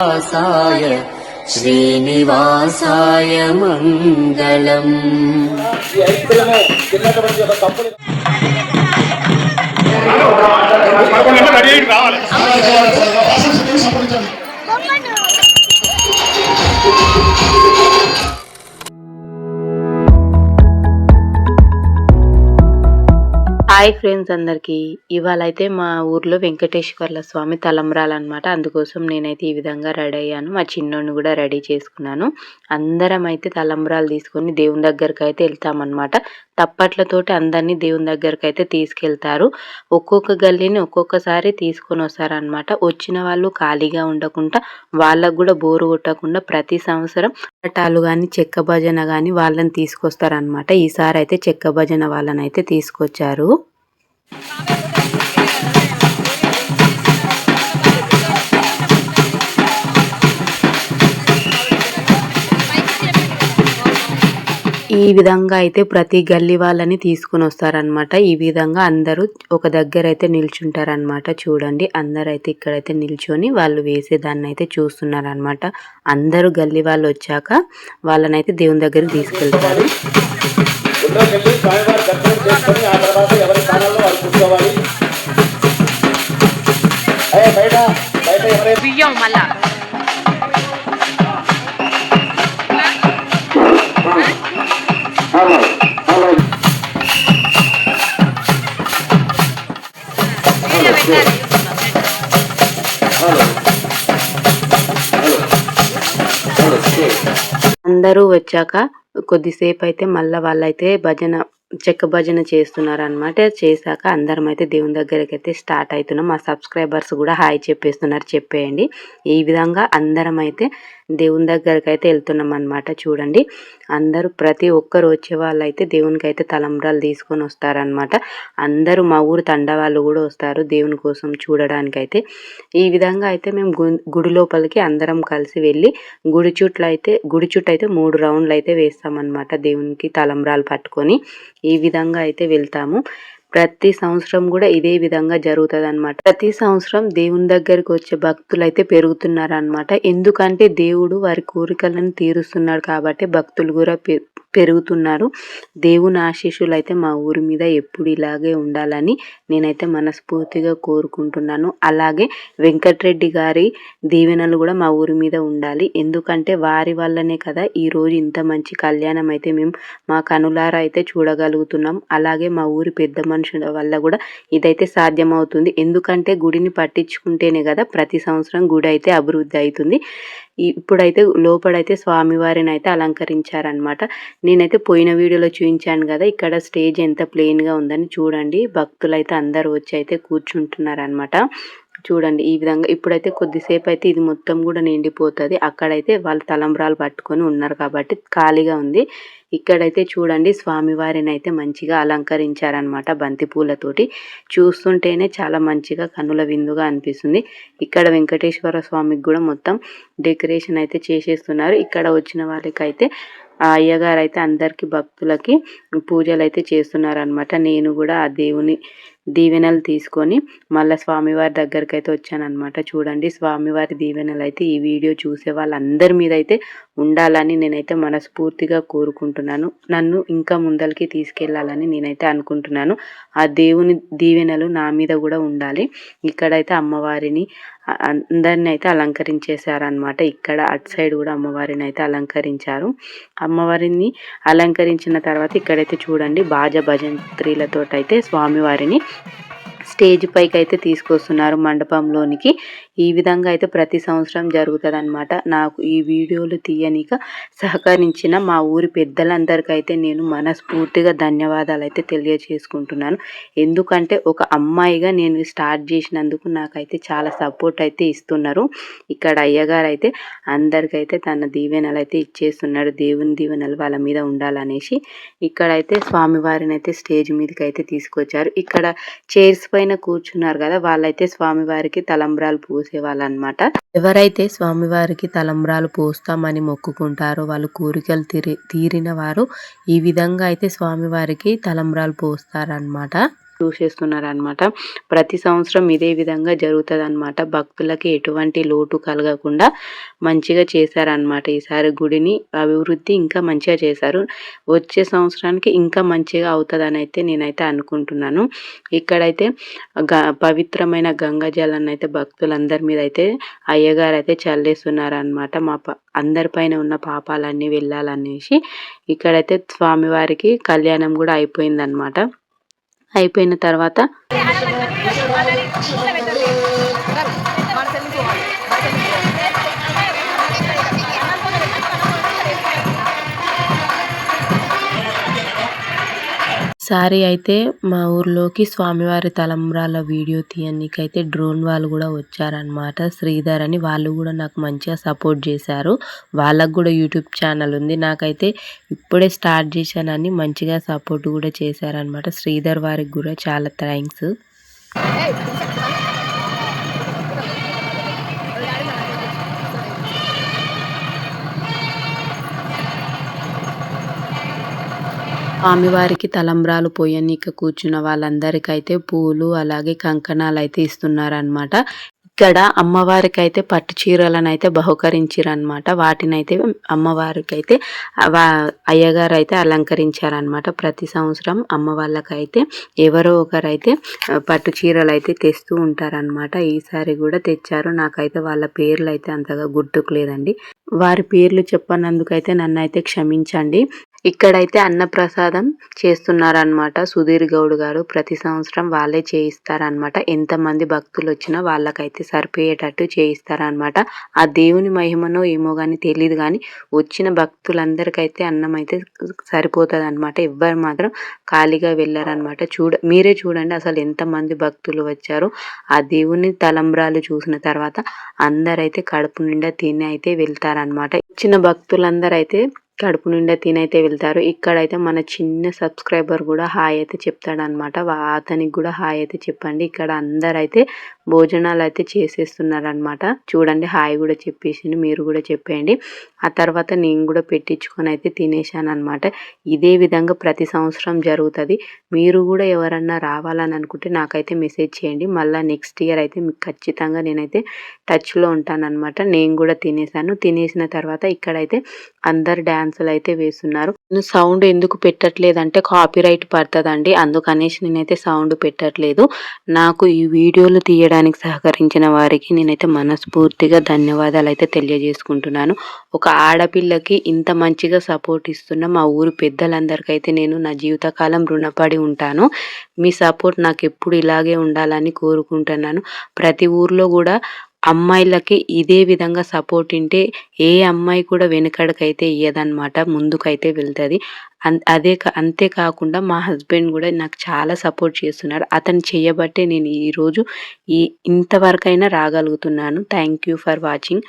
శ్రీనివాసాయ శ్రీనివాసాయ మంగళం. Hi friends అందరికీ, ఇవాళ అయితే మా ఊర్లో వెంకటేశ్వర్ల స్వామి తలంబ్రాలు అనమాట. అందుకోసం నేనైతే ఈ విధంగా రెడీ అయ్యాను. మా చిన్నోడిని కూడా రెడీ చేసుకున్నాను. అందరం అయితే తలంబ్రాలు తీసుకొని దేవుని దగ్గరికి అయితే వెళ్తామన్నమాట. తప్పట్లతోటి అందరినీ దేవుని దగ్గరికి అయితే తీసుకెళ్తారు. ఒక్కొక్క గల్లీని ఒక్కొక్కసారి తీసుకొని వస్తారనమాట. వచ్చిన వాళ్ళు ఖాళీగా ఉండకుండా వాళ్ళకు కూడా బోరు కొట్టకుండా ప్రతి సంవత్సరం పటాలు కానీ చెక్క భజన కానీ వాళ్ళని తీసుకొస్తారనమాట. ఈసారి అయితే చెక్క భజన వాళ్ళని అయితే తీసుకొచ్చారు. ఈ విధంగా అయితే ప్రతి గల్లీ వాళ్ళని తీసుకుని వస్తారనమాట. ఈ విధంగా అందరూ ఒక దగ్గర అయితే నిల్చుంటారనమాట. చూడండి, అందరూ అయితే ఇక్కడైతే నిల్చొని వాళ్ళు వేసేదాన్ని అయితే చూస్తున్నారనమాట. అందరూ గల్లీ వాళ్ళు వచ్చాక వాళ్ళనైతే దేవుని దగ్గరికి తీసుకెళ్తారు. అందరూ వచ్చాక కొద్దిసేపు అయితే మళ్ళీ వాళ్ళైతే చెక్క భజన చేస్తున్నారు అనమాట. చేశాక అందరం అయితే దేవుని దగ్గరికి అయితే స్టార్ట్ అవుతున్నాం. మా సబ్స్క్రైబర్స్ కూడా హాయ్ చెప్పేస్తున్నారు, చెప్పేయండి. ఈ విధంగా అందరం అయితే దేవుని దగ్గరికి అయితే వెళ్తున్నాం అనమాట. చూడండి, అందరూ ప్రతి ఒక్కరు వచ్చే వాళ్ళు అయితే దేవునికి అయితే తలంబ్రాలు తీసుకొని వస్తారనమాట. అందరూ మా ఊరు తండ వాళ్ళు కూడా వస్తారు దేవుని కోసం చూడడానికి అయితే. ఈ విధంగా అయితే మేము గుడి లోపలికి అందరం కలిసి వెళ్ళి గుడి చుట్టూ అయితే 3 రౌండ్లు అయితే వేస్తామన్నమాట. దేవునికి తలంబ్రాలు పట్టుకొని ఈ విధంగా అయితే వెళ్తాము. ప్రతి సంవత్సరం కూడా ఇదే విధంగా జరుగుతుంది అనమాట. ప్రతి సంవత్సరం దేవుని దగ్గరికి వచ్చే భక్తులు అయితే పెరుగుతున్నారు అనమాట. ఎందుకంటే దేవుడు వారి కోరికలను తీరుస్తున్నాడు కాబట్టి భక్తులు కూడా పెరుగుతున్నారు. దేవుని ఆశీస్సులు అయితే మా ఊరి మీద ఎప్పుడు ఇలాగే ఉండాలని నేనైతే మనస్ఫూర్తిగా కోరుకుంటున్నాను. అలాగే వెంకటరెడ్డి గారి దీవెనలు కూడా మా ఊరి మీద ఉండాలి. ఎందుకంటే వారి వల్లనే కదా ఈరోజు ఇంత మంచి కళ్యాణం అయితే మేము మా కనులారా అయితే చూడగలుగుతున్నాం. అలాగే మా ఊరి పెద్ద మనుషుల వల్ల కూడా ఇదైతే సాధ్యమవుతుంది. ఎందుకంటే గుడిని పట్టించుకుంటేనే కదా ప్రతి సంవత్సరం గుడి అయితే అభివృద్ధి అవుతుంది. ఇప్పుడైతే లోపడైతే స్వామివారిని అయితే అలంకరించారనమాట. నేనైతే పోయిన వీడియోలో చూపించాను కదా, ఇక్కడ స్టేజ్ ఎంత ప్లెయిన్గా ఉందని చూడండి. భక్తులు అయితే అందరూ వచ్చి అయితే కూర్చుంటున్నారనమాట. చూడండి, ఈ విధంగా ఇప్పుడైతే కొద్దిసేపు అయితే ఇది మొత్తం కూడా నిండిపోతుంది. అక్కడైతే వాళ్ళు తలంబ్రాలు పట్టుకొని ఉన్నారు కాబట్టి ఖాళీగా ఉంది. ఇక్కడైతే చూడండి, స్వామివారిని అయితే మంచిగా అలంకరించారనమాట బంతి పూలతోటి. చూస్తుంటేనే చాలా మంచిగా కన్నుల విందుగా అనిపిస్తుంది. ఇక్కడ వెంకటేశ్వర స్వామికి కూడా మొత్తం డెకరేషన్ అయితే చేసేస్తున్నారు. ఇక్కడ వచ్చిన వాళ్ళకైతే ఆ అయ్యగారు అయితే అందరికి భక్తులకి పూజలు అయితే చేస్తున్నారనమాట. నేను కూడా ఆ దేవుని దీవెనలు తీసుకొని మళ్ళీ స్వామివారి దగ్గరికి అయితే వచ్చానమాట. చూడండి, స్వామివారి దీవెనలు అయితే ఈ వీడియో చూసే వాళ్ళందరి మీద అయితే ఉండాలని నేనైతే మనస్ఫూర్తిగా కోరుకుంటున్నాను. నన్ను ఇంకా ముందరికి తీసుకెళ్లాలని నేనైతే అనుకుంటున్నాను. ఆ దేవుని దీవెనలు నా మీద కూడా ఉండాలి. ఇక్కడైతే అమ్మవారిని అందరిని అయితే అలంకరించేశారనమాట. ఇక్కడ అటు సైడ్ కూడా అమ్మవారిని అయితే అలంకరించారు. అమ్మవారిని అలంకరించిన తర్వాత ఇక్కడైతే చూడండి, భజంత్రీలతో అయితే స్వామివారిని స్టేజ్ పైకి అయితే తీసుకొస్తున్నారు మండపంలోనికి. ఈ విధంగా అయితే ప్రతి సంవత్సరం జరుగుతుంది అనమాట. నాకు ఈ వీడియోలు తీయనిక సహకరించిన మా ఊరి పెద్దలందరికైతే నేను మనస్ఫూర్తిగా ధన్యవాదాలు అయితే తెలియజేసుకుంటున్నాను. ఎందుకంటే ఒక అమ్మాయిగా నేను స్టార్ట్ చేసినందుకు నాకైతే చాలా సపోర్ట్ అయితే ఇస్తున్నారు. ఇక్కడ అయ్యగారు అయితే అందరికైతే తన దీవెనలు అయితే ఇచ్చేస్తున్నాడు. దేవుని దీవెనలు వాళ్ళ మీద ఉండాలనేసి ఇక్కడైతే స్వామివారిని అయితే స్టేజ్ మీదకి అయితే తీసుకొచ్చారు. ఇక్కడ చైర్స్ పైన కూర్చున్నారు కదా, వాళ్ళైతే స్వామివారికి తలంబ్రాలు పోసేవాళ్ళనమాట. ఎవరైతే స్వామివారికి తలంబ్రాలు పోస్తామని మొక్కుకుంటారో వాళ్ళు కోరికలు తీరిన వారు ఈ విధంగా అయితే స్వామివారికి తలంబ్రాలు పోస్తారనమాట. చూసేస్తున్నారనమాట. ప్రతి సంవత్సరం ఇదే విధంగా జరుగుతదనమాట. భక్తులకి ఎటువంటి లోటు కలగకుండా మంచిగా చేశారనమాట. ఈసారి గుడిని అభివృద్ధి ఇంకా మంచిగా చేశారు. వచ్చే సంవత్సరానికి ఇంకా మంచిగా అవుతదనైతే నేనైతే అనుకుంటున్నాను. ఇక్కడైతే పవిత్రమైన గంగా జలాన్ని అయితే భక్తులందరి మీద అయితే అయ్యగారు అయితే చల్లేస్తున్నారనమాట. అందరిపైన ఉన్న పాపాలన్నీ వెళ్ళాలనేసి ఇక్కడైతే స్వామివారికి కళ్యాణం కూడా అయిపోయిందనమాట. అయిపోయిన తర్వాత ఈసారి అయితే మా ఊర్లోకి స్వామివారి తలంబ్రాల వీడియో తీయనీకైతే డ్రోన్ వాళ్ళు కూడా వచ్చారనమాట. శ్రీధర్ అని వాళ్ళు కూడా నాకు మంచిగా సపోర్ట్ చేశారు. వాళ్ళకు కూడా యూట్యూబ్ ఛానల్ ఉంది. నాకైతే ఇప్పుడే స్టార్ట్ చేశానని మంచిగా సపోర్ట్ కూడా చేశారనమాట. శ్రీధర్ వారికి కూడా చాలా థ్యాంక్స్. స్వామివారికి తలంబ్రాలు పోయనీక కూర్చున్న వాళ్ళందరికైతే పూలు అలాగే కంకణాలు అయితే ఇస్తున్నారనమాట. ఇక్కడ అమ్మవారికి అయితే పట్టు చీరలను అయితే బహుకరించారనమాట. వాటినైతే అమ్మవారికి అయితే అయ్యగారు అయితే అలంకరించారనమాట. ప్రతి సంవత్సరం అమ్మ వాళ్ళకైతే ఎవరో ఒకరైతే పట్టు చీరలు అయితే తెస్తూ ఉంటారనమాట. ఈసారి కూడా తెచ్చారు. నాకైతే వాళ్ళ పేర్లు అయితే అంతగా గుర్తుకు లేదండి. వారి పేర్లు చెప్పనందుకైతే నన్ను అయితే క్షమించండి. ఇక్కడైతే అన్నప్రసాదం చేస్తున్నారనమాట. సుధీర్ గౌడ్ గారు ప్రతి సంవత్సరం వాళ్ళే చేయిస్తారనమాట. ఎంతమంది భక్తులు వచ్చినా వాళ్ళకైతే సరిపోయేటట్టు చేయిస్తారనమాట. ఆ దేవుని మహిమనో ఏమో కానీ తెలియదు కానీ వచ్చిన భక్తులందరికైతే అన్నం అయితే సరిపోతుంది అనమాట. ఎవ్వరు మాత్రం ఖాళీగా వెళ్ళారనమాట. మీరే చూడండి అసలు ఎంతమంది భక్తులు వచ్చారు. ఆ దేవుని తలంబ్రాలు చూసిన తర్వాత అందరైతే కడుపు నిండా తిని అయితే వెళ్తారనమాట. వచ్చిన భక్తులందరూ అయితే కడుపు నిండా తినైతే వెళ్తారు. ఇక్కడైతే మన చిన్న సబ్స్క్రైబర్ కూడా హాయ్ అయితే చెప్తాడనమాట. అతనికి కూడా హాయ్ అయితే చెప్పండి. ఇక్కడ అందరైతే భోజనాలు అయితే చేసేస్తున్నారనమాట. చూడండి హాయ్ కూడా చెప్పేసి మీరు కూడా చెప్పేయండి. ఆ తర్వాత నేను కూడా పెట్టించుకొని అయితే తినేసాను అనమాట. ఇదే విధంగా ప్రతి సంవత్సరం జరుగుతుంది. మీరు కూడా ఎవరన్నా రావాలని అనుకుంటే నాకైతే మెసేజ్ చేయండి. మళ్ళీ నెక్స్ట్ ఇయర్ అయితే మీకు ఖచ్చితంగా నేనైతే టచ్లో ఉంటానన్నమాట. నేను కూడా తినేసాను. తినేసిన తర్వాత ఇక్కడైతే అందరు డ్యాన్సులు అయితే వేస్తున్నారు. నేను సౌండ్ ఎందుకు పెట్టట్లేదంటే కాపీరైట్ పడుతుందండి. అందుకనేసి నేనైతే సౌండ్ పెట్టట్లేదు. నాకు ఈ వీడియోలు తీయడానికి సహకరించిన వారికి నేనైతే మనస్ఫూర్తిగా ధన్యవాదాలు అయితే తెలియజేసుకుంటున్నాను. ఒక ఆడపిల్లకి ఇంత మంచిగా సపోర్ట్ ఇస్తున్న మా ఊరు పెద్దలందరికైతే నేను నా జీవితకాలం రుణపడి ఉంటాను. మీ సపోర్ట్ నాకు ఎప్పుడు ఇలాగే ఉండాలని కోరుకుంటున్నాను. ప్రతి ఊర్లో కూడా అమ్మాయిలకి ఇదే విధంగా సపోర్ట్ ఉంటే ఏ అమ్మాయి కూడా వెనకడికైతే ఇయ్యదనమాట, ముందుకైతే వెళ్తుంది. అంతేకాకుండా మా హస్బెండ్ కూడా నాకు చాలా సపోర్ట్ చేస్తున్నారు. అతను చేయబట్టే నేను ఈరోజు ఇంతవరకైనా రాగలుగుతున్నాను. Thank you for watching.